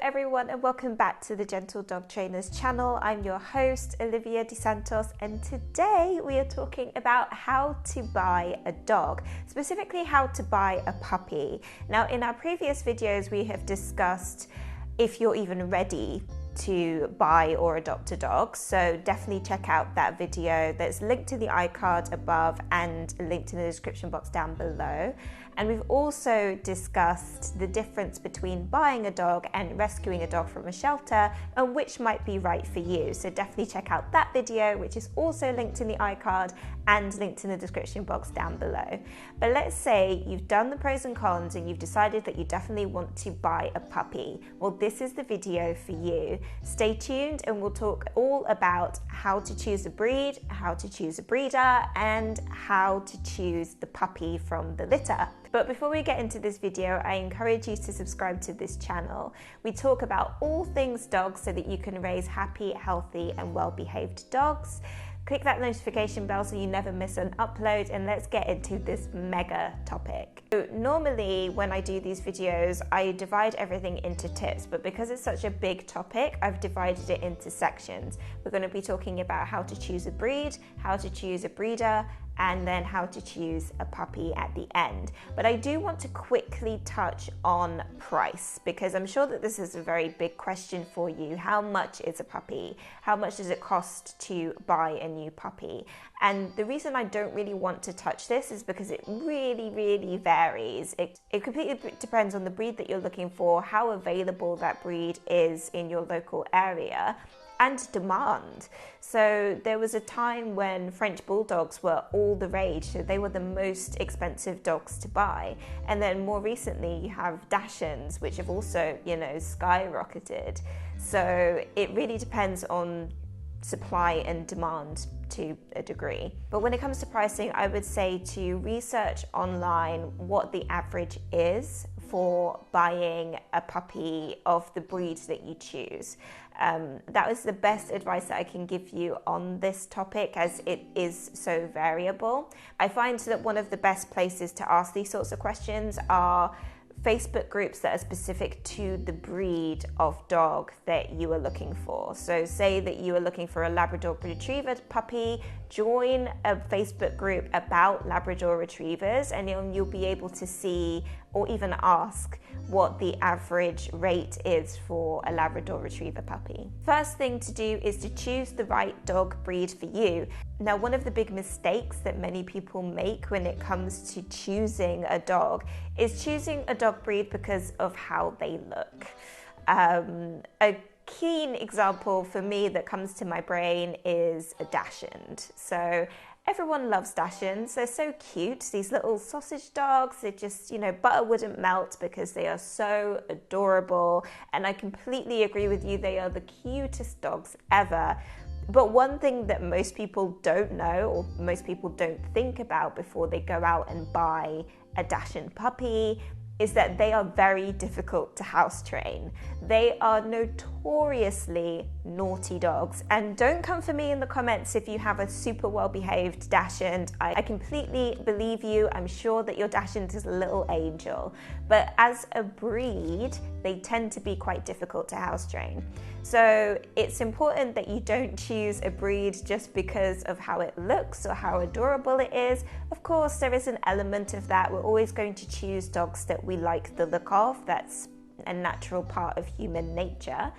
everyone, and welcome back to the Gentle Dog Trainers channel. I'm your host, Olivia DeSantos, and today we are talking about how to buy a dog, specifically how to buy a puppy. Now, in our previous videos, we have discussed if you're even ready to buy or adopt a dog, so definitely check out that video that's linked to the iCard above and linked in the description box down below. And we've also discussed the difference between buying a dog and rescuing a dog from a shelter and which might be right for you. So definitely check out that video, which is also linked in the iCard and linked in the description box down below. But let's say you've done the pros and cons and you've decided that you definitely want to buy a puppy. Well, this is the video for you. Stay tuned and we'll talk all about how to choose a breed, how to choose a breeder, and how to choose the puppy from the litter. But before we get into this video, I encourage you to subscribe to this channel. We talk about all things dogs so that you can raise happy, healthy, and well-behaved dogs. Click that notification bell so you never miss an upload, and let's get into this mega topic. So normally when I do these videos, I divide everything into tips, but because it's such a big topic, I've divided it into sections. We're going to be talking about how to choose a breed, how to choose a breeder, and then how to choose a puppy at the end. But I do want to quickly touch on price, because I'm sure that this is a very big question for you. How much is a puppy? How much does it cost to buy a new puppy? And the reason I don't really want to touch this is because it really varies. It completely depends on the breed that you're looking for, how available that breed is in your local area, and demand. So there was a time when French Bulldogs were all the rage, so they were the most expensive dogs to buy. And then more recently you have Dachshunds, which have also, skyrocketed. So it really depends on supply and demand to a degree. But when it comes to pricing, I would say to research online what the average is for buying a puppy of the breeds that you choose. That was the best advice that I can give you on this topic, as it is so variable. I find that one of the best places to ask these sorts of questions are Facebook groups that are specific to the breed of dog that you are looking for. So say that you are looking for a Labrador Retriever puppy, join a Facebook group about Labrador Retrievers, and you'll be able to see or even ask what the average rate is for a Labrador Retriever puppy. First thing to do is to choose the right dog breed for you. Now, one of the big mistakes that many people make when it comes to choosing a dog is choosing a dog breed because of how they look. A keen example for me that comes to my brain is a Dachshund. So everyone loves Dachshunds. They're so cute. These little sausage dogs, they just, butter wouldn't melt because they are so adorable. And I completely agree with you. They are the cutest dogs ever. But one thing that most people don't know, or most people don't think about before they go out and buy a Dachshund puppy, is that they are very difficult to house train. They are notoriously naughty dogs. And don't come for me in the comments if you have a super well-behaved Dachshund. I completely believe you. I'm sure that your Dachshund is a little angel. But as a breed, they tend to be quite difficult to house train. So it's important that you don't choose a breed just because of how it looks or how adorable it is. Of course, there is an element of that. We're always going to choose dogs that we like the look of. That's a natural part of human nature.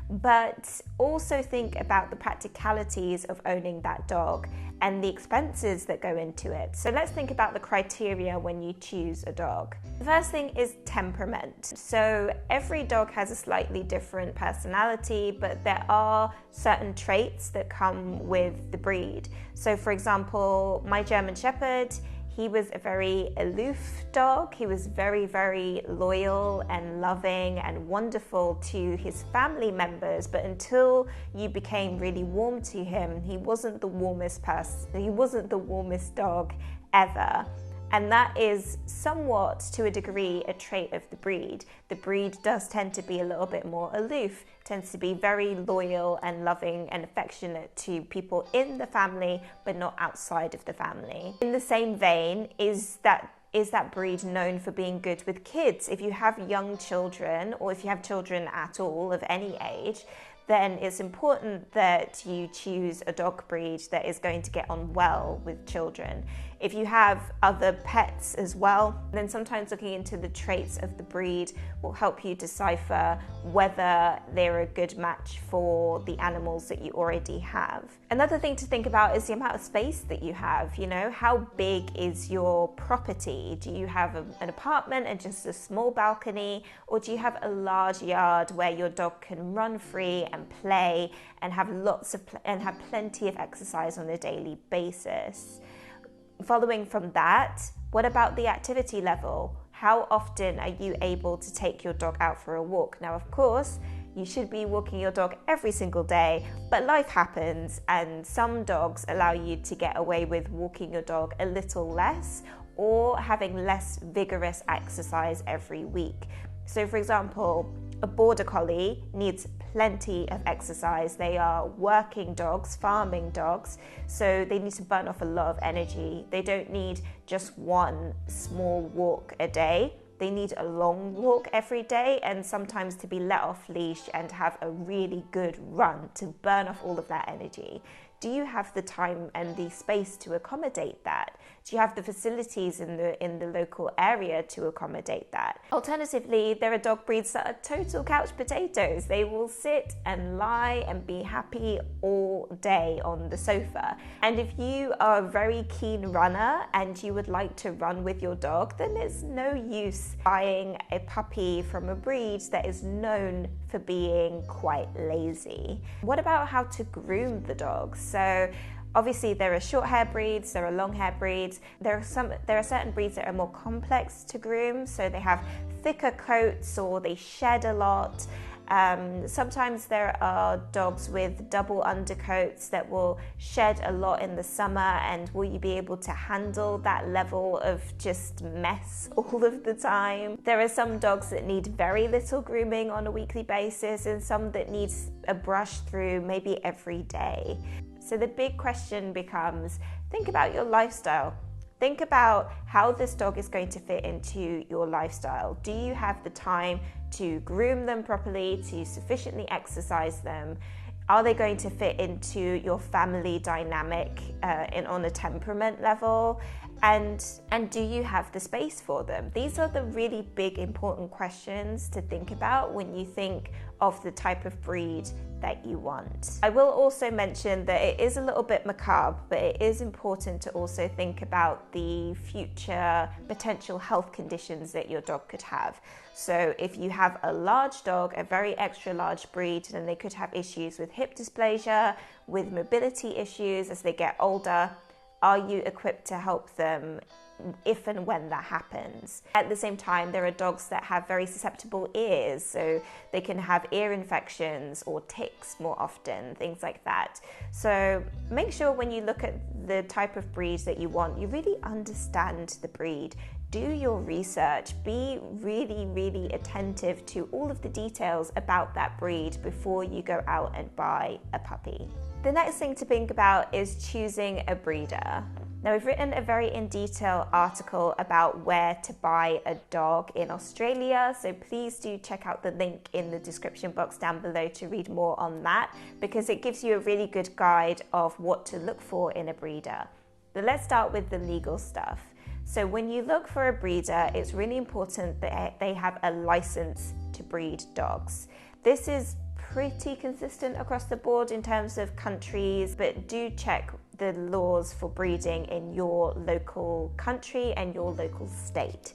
But also think about the practicalities of owning that dog and the expenses that go into it. So let's think about the criteria when you choose a dog. The first thing is temperament. So every dog has a slightly different personality, but there are certain traits that come with the breed. So for example, my German Shepherd, he was a very aloof dog. He was very loyal and loving and wonderful to his family members. But until you became really warm to him, he wasn't the warmest person. He wasn't the warmest dog ever. And that is somewhat, to a degree, a trait of the breed. The breed does tend to be a little bit more aloof, tends to be very loyal and loving and affectionate to people in the family, but not outside of the family. In the same vein is that is that breed known for being good with kids? If you have young children, or if you have children at all of any age, then it's important that you choose a dog breed that is going to get on well with children. If you have other pets as well, then sometimes looking into the traits of the breed will help you decipher whether they're a good match for the animals that you already have. Another thing to think about is the amount of space that you have. You know, how big is your property? Do you have an apartment and just a small balcony, or do you have a large yard where your dog can run free and play and have have plenty of exercise on a daily basis? Following from that, what about the activity level? How often are you able to take your dog out for a walk? Now, of course, you should be walking your dog every single day, but life happens, and some dogs allow you to get away with walking your dog a little less or having less vigorous exercise every week. So, for example, a border collie needs plenty of exercise. They are working dogs, farming dogs, so they need to burn off a lot of energy. They don't need just one small walk a day. They need a long walk every day, and sometimes to be let off leash and have a really good run to burn off all of that energy. Do you have the time and the space to accommodate that? Do you have the facilities in the local area to accommodate that? Alternatively, there are dog breeds that are total couch potatoes. They will sit and lie and be happy all day on the sofa. And if you are a very keen runner and you would like to run with your dog, then it's no use buying a puppy from a breed that is known for being quite lazy. What about how to groom the dogs? So obviously there are short hair breeds, there are long hair breeds. There are certain breeds that are more complex to groom, so they have thicker coats or they shed a lot. Sometimes there are dogs with double undercoats that will shed a lot in the summer, and will you be able to handle that level of just mess all of the time? There are some dogs that need very little grooming on a weekly basis, and some that need a brush through maybe every day. So the big question becomes, think about your lifestyle. Think about how this dog is going to fit into your lifestyle. Do you have the time to groom them properly, to sufficiently exercise them? Are they going to fit into your family dynamic on a temperament level? And do you have the space for them? These are the really big, important questions to think about when you think of the type of breed that you want. I will also mention that it is a little bit macabre, but it is important to also think about the future potential health conditions that your dog could have. So if you have a large dog, a very extra large breed, then they could have issues with hip dysplasia, with mobility issues as they get older. Are you equipped to help them if and when that happens? At the same time, there are dogs that have very susceptible ears, so they can have ear infections or ticks more often, things like that. So make sure when you look at the type of breed that you want, you really understand the breed. Do your research. Be really, really attentive to all of the details about that breed before you go out and buy a puppy. The next thing to think about is choosing a breeder. Now, we've written a very in-detail article about where to buy a dog in Australia, so please do check out the link in the description box down below to read more on that, because it gives you a really good guide of what to look for in a breeder. But let's start with the legal stuff. So when you look for a breeder, it's really important that they have a license to breed dogs. This is pretty consistent across the board in terms of countries, but do check the laws for breeding in your local country and your local state.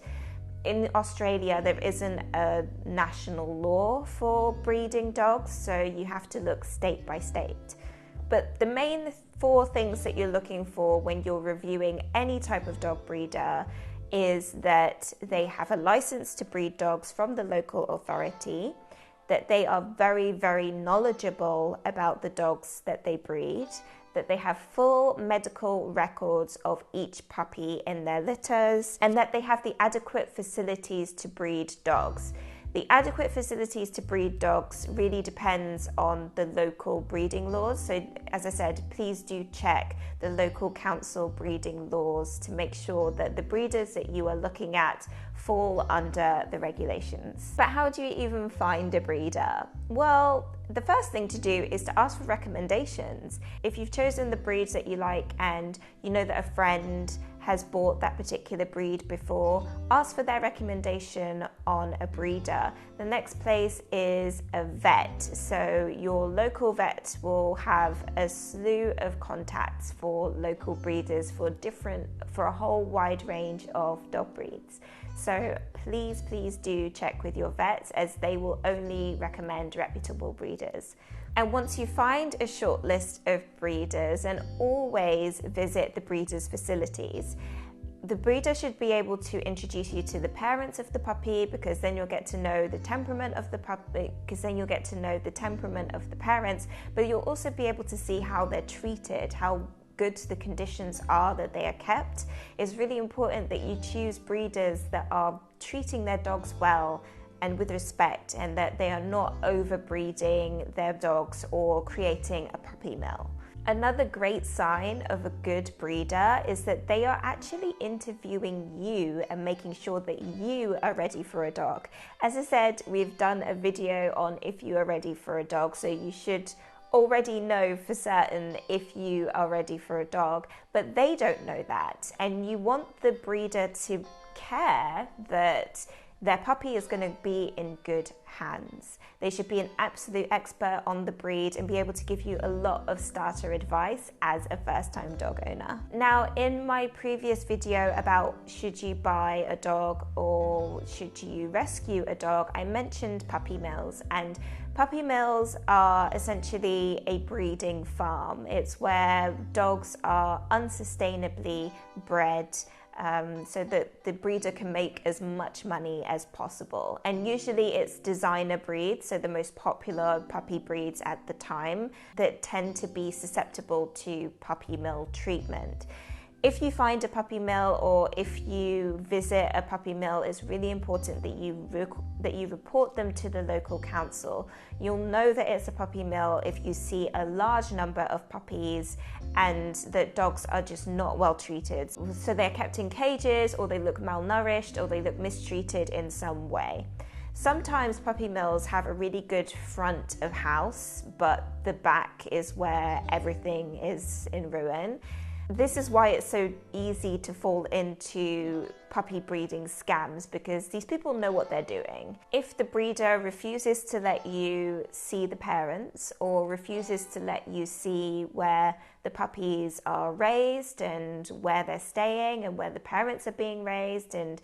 In Australia, there isn't a national law for breeding dogs, so you have to look state by state. But the main 4 things that you're looking for when you're reviewing any type of dog breeder is that they have a license to breed dogs from the local authority, that they are very, very knowledgeable about the dogs that they breed, that they have full medical records of each puppy in their litters, and that they have the adequate facilities to breed dogs. The adequate facilities to breed dogs really depends on the local breeding laws. So as I said, please do check the local council breeding laws to make sure that the breeders that you are looking at fall under the regulations. But how do you even find a breeder? Well, the first thing to do is to ask for recommendations. If you've chosen the breeds that you like and you know that a friend has bought that particular breed before, ask for their recommendation on a breeder. The next place is a vet. So your local vet will have a slew of contacts for local breeders for a whole wide range of dog breeds. So please do check with your vets, as they will only recommend reputable breeders. And once you find a short list of breeders, and always visit the breeders' facilities. The breeder should be able to introduce you to the parents of the puppy, because then you'll get to know the temperament of the puppy, parents, but you'll also be able to see how they're treated, how good the conditions are that they are kept. It's really important that you choose breeders that are treating their dogs well and with respect, and that they are not overbreeding their dogs or creating a puppy mill. Another great sign of a good breeder is that they are actually interviewing you and making sure that you are ready for a dog. As I said, we've done a video on if you are ready for a dog, so you should already know for certain if you are ready for a dog, but they don't know that. And you want the breeder to care that their puppy is going to be in good hands. They should be an absolute expert on the breed and be able to give you a lot of starter advice as a first-time dog owner. Now, in my previous video about should you buy a dog or should you rescue a dog, I mentioned puppy mills, and puppy mills are essentially a breeding farm. It's where dogs are unsustainably bred, so that the breeder can make as much money as possible. And usually it's designer breeds, so the most popular puppy breeds at the time, that tend to be susceptible to puppy mill treatment. If you find a puppy mill or if you visit a puppy mill, it's really important that you report them to the local council. You'll know that it's a puppy mill if you see a large number of puppies and that dogs are just not well treated. So they're kept in cages, or they look malnourished, or they look mistreated in some way. Sometimes puppy mills have a really good front of house, but the back is where everything is in ruin. This is why it's so easy to fall into puppy breeding scams, because these people know what they're doing. If the breeder refuses to let you see the parents, or refuses to let you see where the puppies are raised and where they're staying and where the parents are being raised and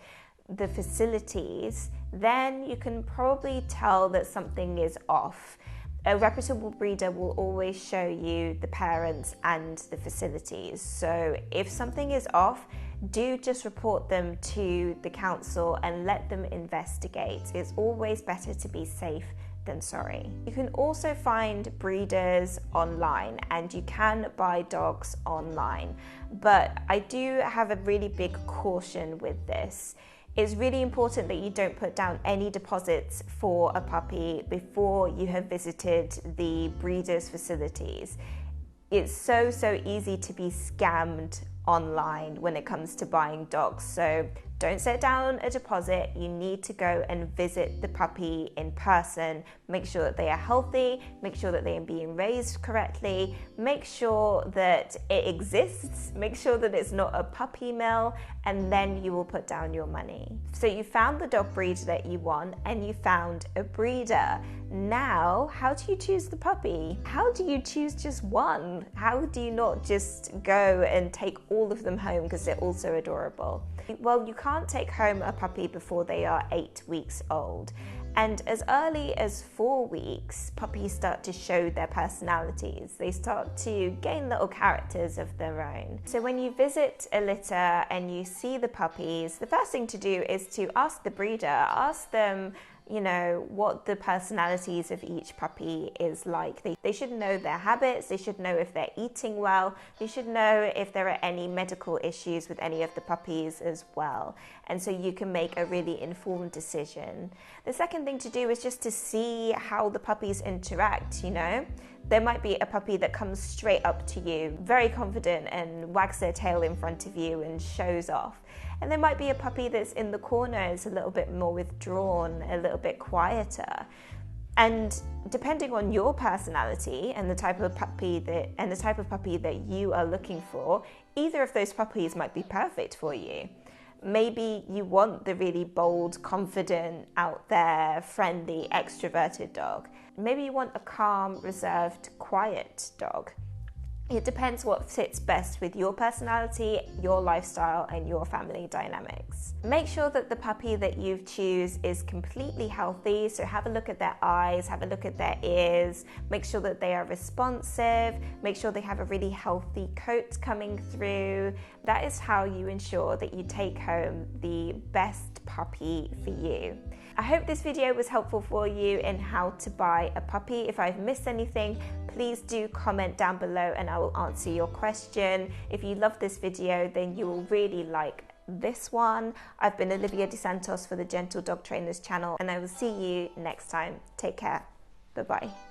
the facilities, then you can probably tell that something is off. A reputable breeder will always show you the parents and the facilities. So if something is off, do just report them to the council and let them investigate. It's always better to be safe than sorry. You can also find breeders online, and you can buy dogs online. But I do have a really big caution with this. It's really important that you don't put down any deposits for a puppy before you have visited the breeder's facilities. It's so easy to be scammed online when it comes to buying dogs. So don't set down a deposit. You need to go and visit the puppy in person. Make sure that they are healthy, make sure that they are being raised correctly, make sure that it exists, make sure that it's not a puppy mill, and then you will put down your money. So you found the dog breed that you want, and you found a breeder. Now, how do you choose the puppy? How do you choose just one? How do you not just go and take all of them home because they're all so adorable? Well, you can't take home a puppy before they are 8 weeks old. And as early as 4 weeks, puppies start to show their personalities. They start to gain little characters of their own. So when you visit a litter and you see the puppies, the first thing to do is to ask the breeder, ask them, you know, what the personalities of each puppy is like. They should know their habits, they should know if they're eating well, they should know if there are any medical issues with any of the puppies as well. And so you can make a really informed decision. The second thing to do is just to see how the puppies interact, you know. There might be a puppy that comes straight up to you, very confident, and wags their tail in front of you and shows off. And there might be a puppy that's in the corner, is a little bit more withdrawn, a little bit quieter. And depending on your personality and the type of puppy that you are looking for, either of those puppies might be perfect for you. Maybe you want the really bold, confident, out there, friendly, extroverted dog. Maybe you want a calm, reserved, quiet dog. It depends what fits best with your personality, your lifestyle, and your family dynamics. Make sure that the puppy that you choose is completely healthy. So have a look at their eyes, have a look at their ears, make sure that they are responsive, make sure they have a really healthy coat coming through. That is how you ensure that you take home the best puppy for you. I hope this video was helpful for you in how to buy a puppy. If I've missed anything, please do comment down below and I will answer your question. If you love this video, then you will really like this one. I've been Olivia DeSantos for the Gentle Dog Trainers channel, and I will see you next time. Take care. Bye-bye.